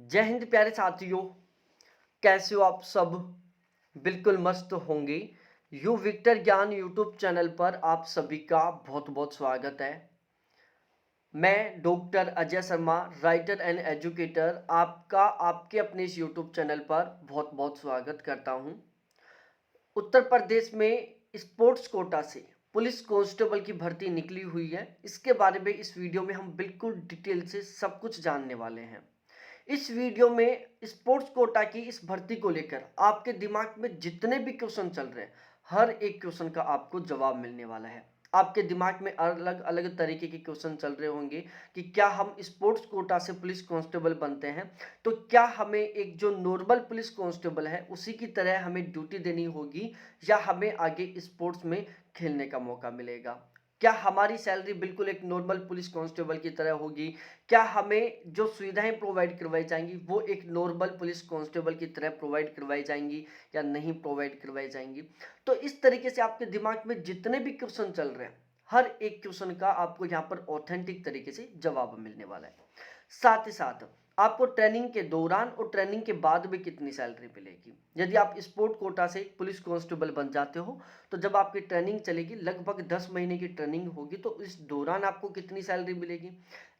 जय हिंद प्यारे साथियों। कैसे हो आप सब? बिल्कुल मस्त होंगे। यू विक्टर ज्ञान यूट्यूब चैनल पर आप सभी का बहुत बहुत स्वागत है। मैं doctor Ajay Sharma, writer and educator, आपका आपके अपने इस यूट्यूब चैनल पर बहुत बहुत स्वागत करता हूं। उत्तर प्रदेश में स्पोर्ट्स कोटा से पुलिस कांस्टेबल की भर्ती निकली हुई है। इसके बारे में इस वीडियो में हम बिल्कुल डिटेल से सब कुछ जानने वाले हैं। इस वीडियो में स्पोर्ट्स कोटा की इस भर्ती को लेकर आपके दिमाग में जितने भी क्वेश्चन चल रहे हैं, हर एक क्वेश्चन का आपको जवाब मिलने वाला है। आपके दिमाग में अलग अलग तरीके के क्वेश्चन चल रहे होंगे कि क्या हम स्पोर्ट्स कोटा से पुलिस कांस्टेबल बनते हैं तो क्या हमें एक जो नॉर्मल पुलिस कांस्टेबल है उसी की तरह हमें ड्यूटी देनी होगी, या हमें आगे स्पोर्ट्स में खेलने का मौका मिलेगा। क्या हमारी सैलरी बिल्कुल एक नॉर्मल पुलिस कांस्टेबल की तरह होगी? क्या हमें जो सुविधाएं प्रोवाइड करवाई जाएंगी वो एक नॉर्मल पुलिस कांस्टेबल की तरह प्रोवाइड करवाई जाएंगी या नहीं प्रोवाइड करवाई जाएंगी? तो इस तरीके से आपके दिमाग में जितने भी क्वेश्चन चल रहे हैं, हर एक क्वेश्चन का आपको यहाँ पर ऑथेंटिक तरीके से जवाब मिलने वाला है। साथ ही साथ आपको ट्रेनिंग के दौरान और ट्रेनिंग के बाद भी कितनी सैलरी मिलेगी। यदि आप स्पोर्ट कोटा से पुलिस कांस्टेबल बन जाते हो तो जब आपकी ट्रेनिंग चलेगी, लगभग 10 महीने की ट्रेनिंग होगी, तो इस दौरान आपको कितनी सैलरी मिलेगी।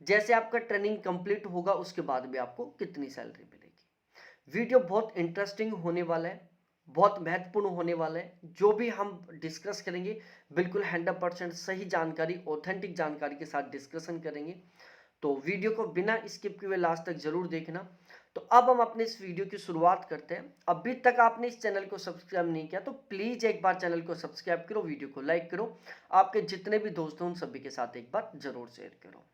जैसे आपका ट्रेनिंग कंप्लीट होगा उसके बाद भी आपको कितनी सैलरी मिलेगी। वीडियो बहुत इंटरेस्टिंग होने वाला है, बहुत महत्वपूर्ण होने वाला है। जो भी हम डिस्कस करेंगे बिल्कुल 100% सही जानकारी, ऑथेंटिक जानकारी के साथ डिस्कशन करेंगे। तो वीडियो को बिना स्किप किए लास्ट तक जरूर देखना। तो अब हम अपने इस वीडियो की शुरुआत करते हैं। अभी तक आपने इस चैनल को सब्सक्राइब नहीं किया तो प्लीज एक बार चैनल को सब्सक्राइब करो, वीडियो को लाइक करो, आपके जितने भी दोस्त हैं उन सभी के साथ एक बार जरूर शेयर करो।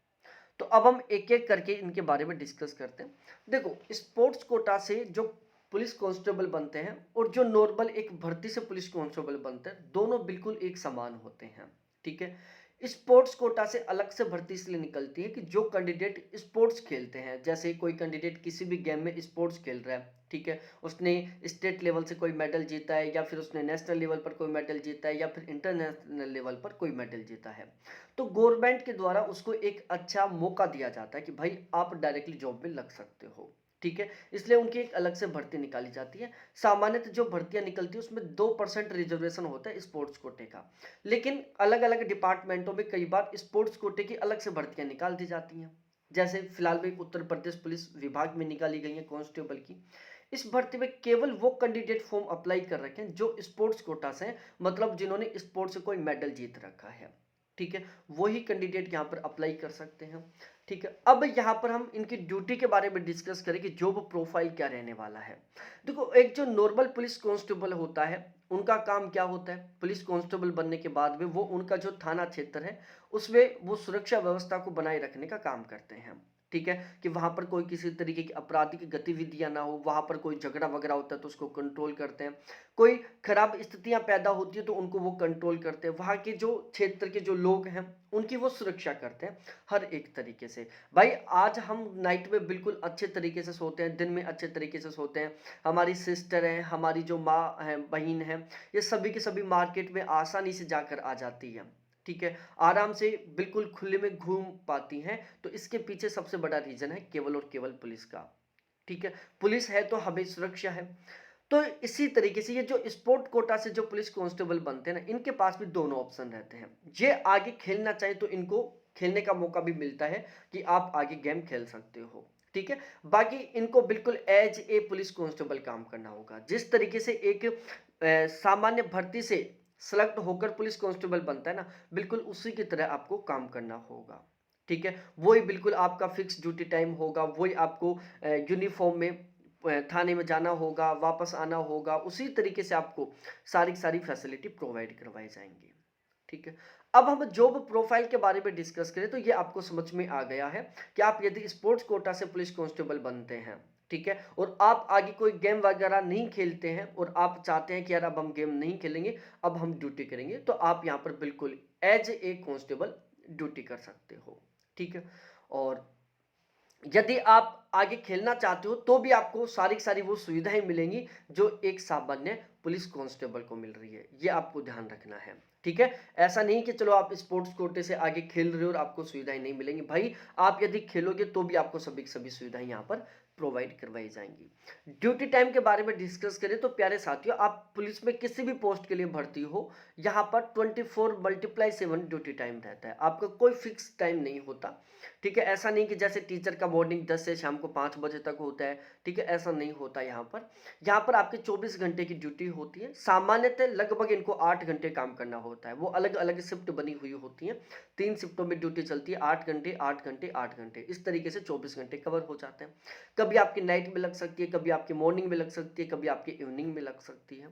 तो अब हम एक एक करके इनके बारे में डिस्कस करते हैं। देखो, स्पोर्ट्स कोटा से जो पुलिस कांस्टेबल बनते हैं और जो नॉर्मल एक भर्ती से पुलिस कांस्टेबल बनते हैं, दोनों बिल्कुल एक समान होते हैं। ठीक है। स्पोर्ट्स कोटा से अलग से भर्ती इसलिए निकलती है कि जो कैंडिडेट स्पोर्ट्स खेलते हैं, जैसे कोई कैंडिडेट किसी भी गेम में स्पोर्ट्स खेल रहा है, ठीक है, उसने स्टेट लेवल से कोई मेडल जीता है, या फिर उसने नेशनल लेवल पर कोई मेडल जीता है, या फिर इंटरनेशनल लेवल पर कोई मेडल जीता है, तो गवर्नमेंट के द्वारा उसको एक अच्छा मौका दिया जाता है कि भाई आप डायरेक्टली जॉब में लग सकते हो। ठीक है, इसलिए उनकी एक अलग से भर्ती निकाली जाती है। सामान्यतः जो भर्तियां निकलती है उसमें 2% रिजर्वेशन होता है स्पोर्ट्स कोटे का, लेकिन अलग अलग डिपार्टमेंटों में कई बार स्पोर्ट्स कोटे की अलग से भर्तियां निकाल दी जाती हैं। जैसे फिलहाल में उत्तर प्रदेश पुलिस विभाग में निकाली गई है कांस्टेबल की। इस भर्ती में केवल वो कैंडिडेट फॉर्म अप्लाई कर रखे हैं जो स्पोर्ट्स कोटा से हैं, मतलब जिन्होंने स्पोर्ट्स से कोई मेडल जीत रखा है। ठीक है, वही कैंडिडेट यहाँ पर अप्लाई कर सकते हैं। ठीक है, अब यहाँ पर हम इनकी ड्यूटी के बारे में डिस्कस करें कि जॉब प्रोफाइल क्या रहने वाला है। देखो, एक जो नॉर्मल पुलिस कांस्टेबल होता है उनका काम क्या होता है, पुलिस कांस्टेबल बनने के बाद में वो उनका जो थाना क्षेत्र है उसमें वो सुरक्षा व्यवस्था को बनाए रखने का काम करते हैं। ठीक है, कि वहां पर कोई किसी तरीके की आपराधिक गतिविधियां ना हो, वहां पर कोई झगड़ा वगैरह होता है तो उसको कंट्रोल करते हैं, कोई खराब स्थितियां पैदा होती है तो उनको वो कंट्रोल करते हैं, वहां के जो क्षेत्र के जो लोग हैं उनकी वो सुरक्षा करते हैं हर एक तरीके से। भाई आज हम नाइट में बिल्कुल अच्छे तरीके से सोते हैं, दिन में अच्छे तरीके से सोते हैं। हमारी सिस्टर है, हमारी जो माँ है, बहन है, ये सभी के सभी मार्केट में आसानी से जाकर आ जाती है। ठीक है, आराम से बिल्कुल खुले में घूम पाती हैं। तो इसके पीछे सबसे बड़ा रीजन है केवल और केवल पुलिस का। ठीक है, पुलिस है तो हमें सुरक्षा है। तो इसी तरीके से ये जो स्पोर्ट कोटा से जो पुलिस कांस्टेबल बनते हैं ना, इनके पास भी दोनों ऑप्शन रहते हैं। ये आगे खेलना चाहे तो इनको खेलने का मौका भी मिलता है कि आप आगे गेम खेल सकते हो। ठीक है, बाकी इनको बिल्कुल एज ए पुलिस कांस्टेबल काम करना होगा। जिस तरीके से एक सामान्य भर्ती से सेलेक्ट होकर पुलिस कांस्टेबल बनता है ना, बिल्कुल उसी की तरह आपको काम करना होगा। ठीक है, वही बिल्कुल आपका फिक्स ड्यूटी टाइम होगा, वही आपको यूनिफॉर्म में थाने में जाना होगा, वापस आना होगा, उसी तरीके से आपको सारी की सारी फैसिलिटी प्रोवाइड करवाई जाएंगी। ठीक है, अब हम जॉब प्रोफाइल के बारे में डिस्कस करें तो ये आपको समझ में आ गया है कि आप यदि स्पोर्ट्स कोटा से पुलिस कांस्टेबल बनते हैं, ठीक है, और आप आगे कोई गेम वगैरह नहीं खेलते हैं और आप चाहते हैं कि यार अब हम गेम नहीं खेलेंगे, अब हम ड्यूटी करेंगे, तो आप यहाँ पर बिल्कुल एज ए कांस्टेबल ड्यूटी कर सकते हो। ठीक है, और यदि आप आगे खेलना चाहते हो तो भी आपको सारी की सारी वो सुविधाएं मिलेंगी जो एक सामान्य पुलिस कांस्टेबल को मिल रही है। ये आपको ध्यान रखना है। ठीक है, ऐसा नहीं कि चलो आप स्पोर्ट्स कोटे से आगे खेल रहे हो और आपको सुविधाएं नहीं मिलेंगी। भाई आप यदि खेलोगे तो भी आपको सभी की सभी सुविधाएं यहाँ पर प्रोवाइड करवाई जाएंगी। ड्यूटी टाइम के बारे में डिस्कस करें तो प्यारे साथियों, आप पुलिस में किसी भी पोस्ट के लिए भर्ती हो, यहाँ पर 24/7 ड्यूटी टाइम रहता है। आपका कोई फिक्स टाइम नहीं होता, ठीक है। ऐसा नहीं कि जैसे टीचर का मॉर्निंग 10 से शाम को 5 बजे तक होता है, ठीक है, ऐसा नहीं होता। यहाँ पर आपकी 24 घंटे की ड्यूटी होती है। सामान्यतः लगभग इनको 8 घंटे काम करना होता है। वो अलग अलग शिफ्ट बनी हुई होती है, 3 शिफ्टों में ड्यूटी चलती है, 8 घंटे 8 घंटे 8 घंटे, इस तरीके से 24 घंटे कवर हो जाते हैं। कभी आपकी नाइट में लग सकती है, कभी आपकी मॉर्निंग में लग सकती है, कभी आपकी इवनिंग में लग सकती है,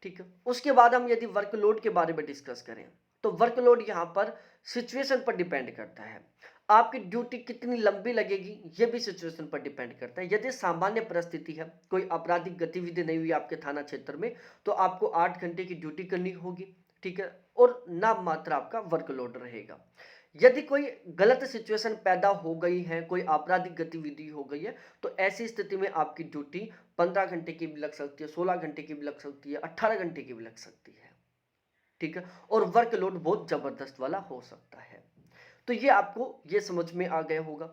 ठीक है। उसके बाद हम यदि वर्कलोड के बारे में डिस्कस करें तो वर्कलोड यहाँ पर सिचुएशन पर डिपेंड करता है। आपकी ड्यूटी कितनी लंबी लगेगी ये भी सिचुएशन पर डिपेंड करता है। यदि सामान्य परिस्थिति है, कोई आपराधिक गतिविधि नहीं हुई आपके थाना क्षेत्र में, तो आपको 8 घंटे की ड्यूटी करनी होगी, ठीक है, और नाम मात्र आपका वर्कलोड रहेगा। यदि कोई गलत सिचुएशन पैदा हो गई है, कोई आपराधिक गतिविधि हो गई है, तो ऐसी स्थिति में आपकी ड्यूटी 15 घंटे की भी लग सकती है, 16 घंटे की भी लग सकती है, 18 घंटे की भी लग सकती है, ठीक है, और वर्कलोड बहुत जबरदस्त वाला हो सकता है। तो ये आपको ये समझ में आ गया होगा।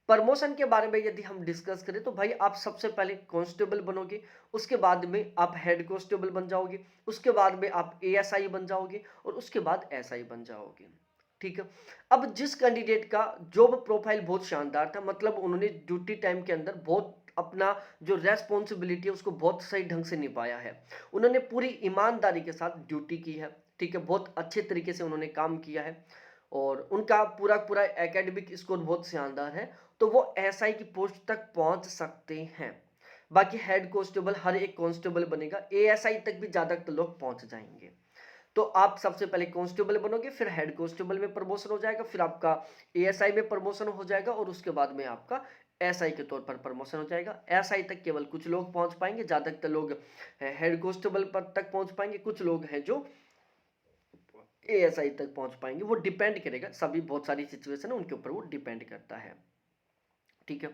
प्रमोशन के बारे में यदि हम डिस्कस करें तो भाई आप सबसे पहले कांस्टेबल बनोगे, उसके बाद में आप हेड कांस्टेबल बन जाओगे, उसके बाद में आप एएसआई बन जाओगे, और उसके बाद एसआई बन जाओगे, ठीक है। अब जिस कैंडिडेट का जॉब प्रोफाइल बहुत शानदार था, मतलब उन्होंने ड्यूटी टाइम के अंदर बहुत अपना जो रेस्पॉन्सिबिलिटी है उसको बहुत सही ढंग से निभाया है, उन्होंने पूरी ईमानदारी के साथ ड्यूटी की है, ठीक है, बहुत अच्छे तरीके से उन्होंने काम किया है, और उनका पूरा पूरा एकेडमिक स्कोर बहुत शानदार है, तो वो एसआई की पोस्ट तक पहुंच सकते हैं। बाकी हेड कांस्टेबल हर एक कांस्टेबल बनेगा, एएसआई तक भी ज्यादातर लोग पहुंच जाएंगे। तो आप सबसे पहले कांस्टेबल बनोगे, फिर हेड कांस्टेबल में प्रमोशन हो जाएगा, फिर आपका एएसआई में प्रमोशन हो जाएगा, और उसके बाद में आपका एसआई के तौर पर प्रमोशन हो जाएगा। एसआई तक केवल कुछ लोग पहुंच पाएंगे, ज्यादातर लोग हेड कांस्टेबल पर तक पहुंच पाएंगे, कुछ लोग हैं जो एएसआई तक पहुंच पाएंगे। वो डिपेंड करेगा, सभी बहुत सारी सिचुएशन है उनके ऊपर वो डिपेंड करता है, ठीक है।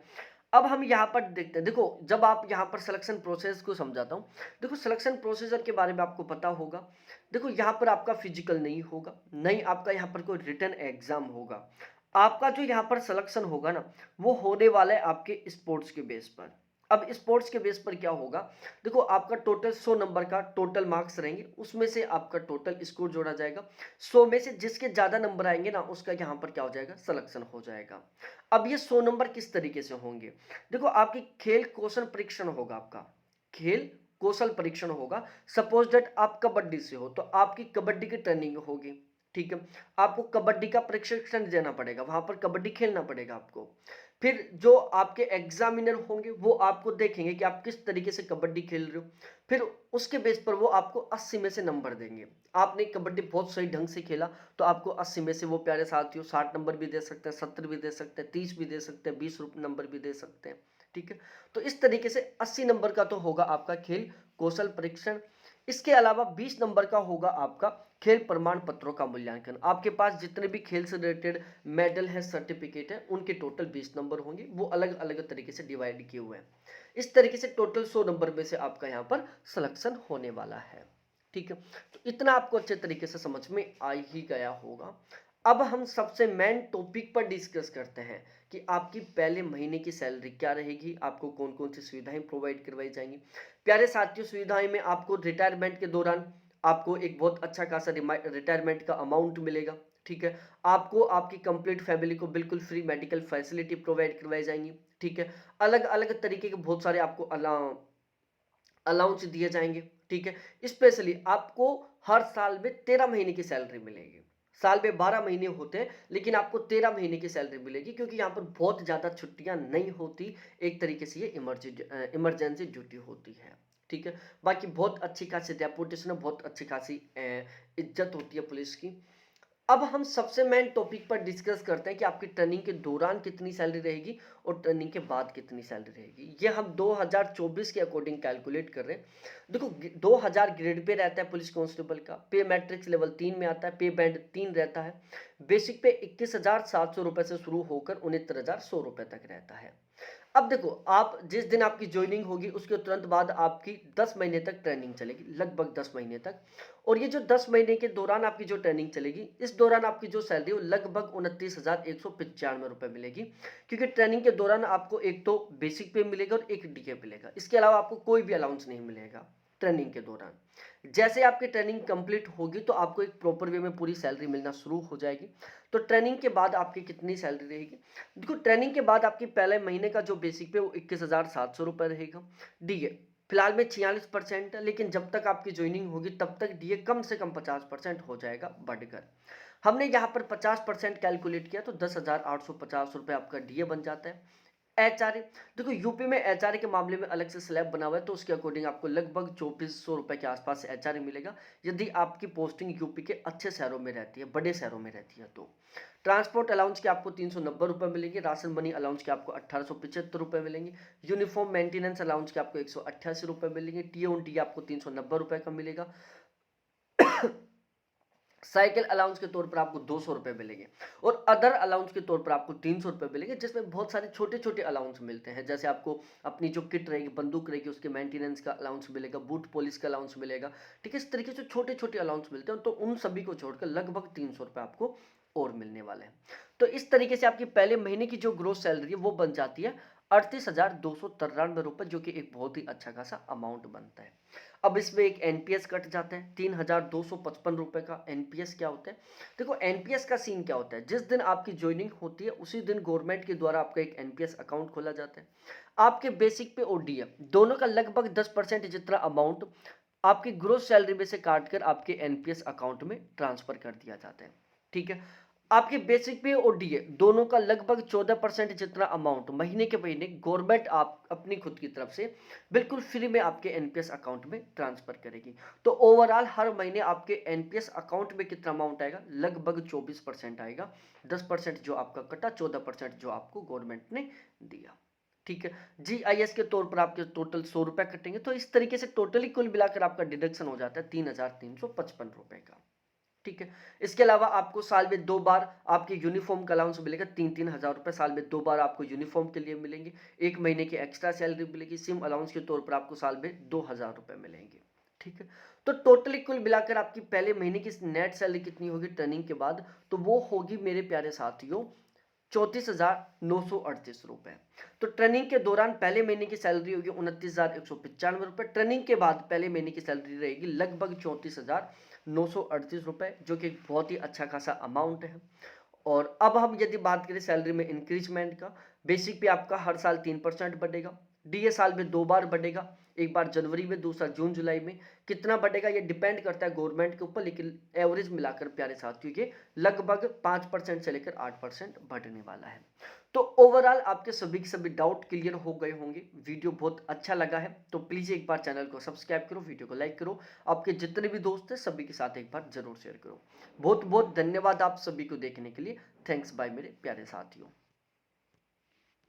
अब हम यहाँ पर देखते हैं, देखो जब आप यहाँ पर सिलेक्शन प्रोसेस को समझाता हूँ, देखो सिलेक्शन प्रोसीजर के बारे में आपको पता होगा। देखो यहाँ पर आपका फिजिकल नहीं होगा, नहीं आपका यहाँ पर कोई रिटन एग्जाम होगा। आपका जो यहाँ पर सिलेक्शन होगा ना, वो होने वाला है आपके स्पोर्ट्स के बेस पर। अब स्पोर्ट्स के बेस पर क्या होगा, देखो आपका टोटल 100 नंबर का टोटल मार्क्स रहेंगे, उसमें से आपका टोटल स्कोर जोड़ा जाएगा। 100 में से जिसके ज्यादा नंबर आएंगे ना, उसका यहाँ पर क्या हो जाएगा, सिलेक्शन हो जाएगा। अब ये 100 नंबर किस तरीके से होंगे, देखो आपकी खेल कौशल परीक्षण होगा, आपका खेल कौशल परीक्षण होगा। सपोज दैट आप कबड्डी से हो, तो आपकी कबड्डी की ट्रेनिंग होगी, ठीक है, आपको कबड्डी का प्रशिक्षण देना पड़ेगा, वहां पर कबड्डी खेलना पड़ेगा आपको। फिर जो आपके एग्जामिनर होंगे वो आपको देखेंगे कि आप किस तरीके से कबड्डी खेल रहे हो, फिर उसके बेस पर वो आपको 80 में से नंबर देंगे। आपने कबड्डी बहुत सही ढंग से खेला तो आपको 80 में से वो प्यारे साथियों 60 नंबर भी दे सकते हैं, 70 भी दे सकते हैं, 30 भी दे सकते हैं, 20 नंबर भी दे सकते हैं, ठीक है। तो इस तरीके से 80 नंबर का तो होगा आपका खेल कौशल परीक्षण। इसके अलावा 20 नंबर का होगा आपका खेल प्रमाण पत्रों का मूल्यांकन। आपके पास जितने भी खेल से रिलेटेड मेडल है, सर्टिफिकेट है, उनके टोटल 20 नंबर होंगे, वो अलग अलग तरीके से डिवाइड किए हुए हैं। इस तरीके से टोटल 100 नंबर में से आपका यहाँ पर सिलेक्शन होने वाला है, ठीक है। तो इतना आपको अच्छे तरीके से समझ में आ ही गया होगा। अब हम सबसे मेन टॉपिक पर डिस्कस करते हैं कि आपकी पहले महीने की सैलरी क्या रहेगी, आपको कौन कौन सी सुविधाएं प्रोवाइड करवाई जाएंगी। प्यारे साथियों, सुविधाएं में आपको रिटायरमेंट के दौरान आपको एक बहुत अच्छा खासा रिटायरमेंट का अमाउंट मिलेगा, ठीक है। आपको आपकी कंप्लीट फैमिली को बिल्कुल फ्री मेडिकल फैसिलिटी प्रोवाइड करवाई जाएंगी, ठीक है। अलग अलग तरीके के बहुत सारे आपको अलाउंस दिए जाएंगे, ठीक है। स्पेशली आपको हर साल में 13 महीने की सैलरी मिलेगी। साल में 12 महीने होते हैं, लेकिन आपको 13 महीने की सैलरी मिलेगी, क्योंकि यहाँ पर बहुत ज्यादा छुट्टियां नहीं होती। एक तरीके से ये इमरजेंसी ड्यूटी होती है, ठीक है। बाकी बहुत अच्छी खासी डेपुटेशन है, बहुत अच्छी खासी इज्जत होती है पुलिस की। अब हम सबसे मेन टॉपिक पर डिस्कस करते हैं कि आपकी ट्रेनिंग के दौरान कितनी सैलरी रहेगी और ट्रेनिंग के बाद कितनी सैलरी रहेगी। ये हम 2024 के अकॉर्डिंग कैलकुलेट कर रहे हैं। देखो 2000 ग्रेड पे रहता है पुलिस कांस्टेबल का, पे मैट्रिक्स लेवल 3 में आता है, पे बैंड 3 रहता है, बेसिक पे 21,700 रुपए से शुरू होकर 69,100 रुपए तक रहता है। अब देखो, आप जिस दिन आपकी ज्वाइनिंग होगी उसके तुरंत बाद आपकी 10 महीने तक ट्रेनिंग चलेगी, लगभग 10 महीने तक। और ये जो 10 महीने के दौरान आपकी जो ट्रेनिंग चलेगी, इस दौरान आपकी जो सैलरी है वो लगभग 29,195 रुपए मिलेगी। क्योंकि ट्रेनिंग के दौरान आपको एक तो बेसिक पे मिलेगा और एक डीए मिलेगा, इसके अलावा आपको कोई भी अलाउंस नहीं मिलेगा ट्रेनिंग के दौरान। जैसे आपकी ट्रेनिंग कंप्लीट होगी तो आपको एक प्रॉपर वे में पूरी सैलरी मिलना शुरू हो जाएगी। तो ट्रेनिंग के बाद आपकी कितनी सैलरी रहेगी? देखो, ट्रेनिंग के बाद आपकी पहले महीने का जो बेसिक पे वो 21,700 रुपये रहेगा। डीए फिलहाल में 46% है, लेकिन जब तक आपकी ज्वाइनिंग होगी तब तक डीए कम से कम 50% हो जाएगा बढ़कर। हमने यहाँ पर 50% कैलकुलेट किया तो 10,850 रुपये आपका डीए बन जाता है। एचआरए, देखो यूपी में एचआरए के मामले में अलग से स्लैब बना हुआ है, तो उसके अकॉर्डिंग आपको लगभग 2400 रुपए के आसपास एचआरए मिलेगा, यदि आपकी पोस्टिंग यूपी के अच्छे शहरों में रहती है, बड़े शहरों में रहती है तो। ट्रांसपोर्ट अलाउंस के आपको 390 रुपए मिलेंगे, राशन मनी अलाउंस के आपको 1875 रुपए मिलेंगे, यूनिफॉर्म मेंटेनेंस अलाउंस के आपको 188 रुपए मिलेंगे, टी आपको 390 रुपए का मिलेगा। साइकिल अलाउंस के तौर पर आपको 200 रुपए मिलेंगे, और अदर अलाउंस के तौर पर आपको 300 रुपए मिलेंगे, जिसमें बहुत सारे छोटे छोटे अलाउंस मिलते हैं। जैसे आपको अपनी जो किट रहेगी, बंदूक रहेगी, उसके मेंटेनेंस का अलाउंस मिलेगा, बूट पॉलिश का अलाउंस मिलेगा। ठीक है, इस तरीके से छोटे छोटे अलाउंस मिलते हैं, तो उन सभी को छोड़कर लगभग 300 रुपए आपको और मिलने वाले हैं। तो इस तरीके से आपकी पहले महीने की जो ग्रोस सैलरी है वो बन जाती है 38,293 रुपए, जो कि एक बहुत ही अच्छा खासा अमाउंट बनता है। अब इसमें एक एनपीएस कट जाता है 3,255 रुपए का। एनपीएस क्या होता है? देखो, एनपीएस का सीन क्या होता है, जिस दिन आपकी ज्वाइनिंग होती है उसी दिन गवर्नमेंट के द्वारा आपका एक एनपीएस अकाउंट खोला जाता है। आपके बेसिक पे और डीए दोनों का लगभग 10% जितना अमाउंट आपकी ग्रोस सैलरी में से काट कर आपके एनपीएस अकाउंट में ट्रांसफर कर दिया जाता है। ठीक है, आपके बेसिक पे और डीए दोनों का लगभग 14% जितना अमाउंट महीने के महीने गवर्नमेंट आप अपनी खुद की तरफ से बिल्कुल फ्री में आपके एनपीएस अकाउंट में ट्रांसफर करेगी। तो ओवरऑल हर महीने आपके एनपीएस अकाउंट में कितना अमाउंट आएगा? लगभग 24% आएगा। 10% जो आपका कटा, 14% जो आपको गवर्नमेंट ने दिया। ठीक है, जीआईएस के तौर पर आपके टोटल 100 रुपए कटेंगे। तो इस तरीके से टोटली कुल मिलाकर आपका डिडक्शन हो जाता है 3,355 रुपए का। ठीक है, इसके अलावा आपको साल में 2 बार आपके यूनिफॉर्म का अलाउंस मिलेगा, 3-3 हज़ार रुपए साल में 2 बार आपको यूनिफॉर्म के लिए मिलेंगे। 1 महीने की एक्स्ट्रा सैलरी मिलेगी। सिम अलाउंस के तौर पर आपको साल में 2,000 रुपए मिलेंगे। ठीक है, तो टोटली कुल मिलाकर आपकी पहले महीने की नेट सैलरी कितनी होगी ट्रेनिंग के बाद? तो वो होगी मेरे प्यारे साथियों 34,938 रुपए। तो ट्रेनिंग के दौरान पहले महीने की सैलरी होगी 29,195 रुपए। ट्रेनिंग के बाद पहले महीने की सैलरी रहेगी लगभग 34,938 रुपए, जो कि बहुत ही अच्छा खासा अमाउंट है। और अब हम यदि बात करें सैलरी में इंक्रीजमेंट का, बेसिक पे आपका हर साल 3% बढ़ेगा। डीए साल में 2 बार बढ़ेगा, एक बार जनवरी में, दूसरा जून जुलाई में। कितना बढ़ेगा ये डिपेंड करता है गवर्नमेंट के ऊपर, लेकिन एवरेज मिलाकर प्यारे साथियों ये लगभग 5% से लेकर 8% बढ़ने वाला है। तो ओवरऑल आपके सभी के सभी डाउट क्लियर हो गए होंगे। वीडियो बहुत अच्छा लगा है तो प्लीज़ एक बार चैनल को सब्सक्राइब करो, वीडियो को लाइक करो, आपके जितने भी दोस्त हैं सभी के साथ एक बार जरूर शेयर करो। बहुत बहुत धन्यवाद आप सभी को देखने के लिए। थैंक्स बाय मेरे प्यारे साथियों।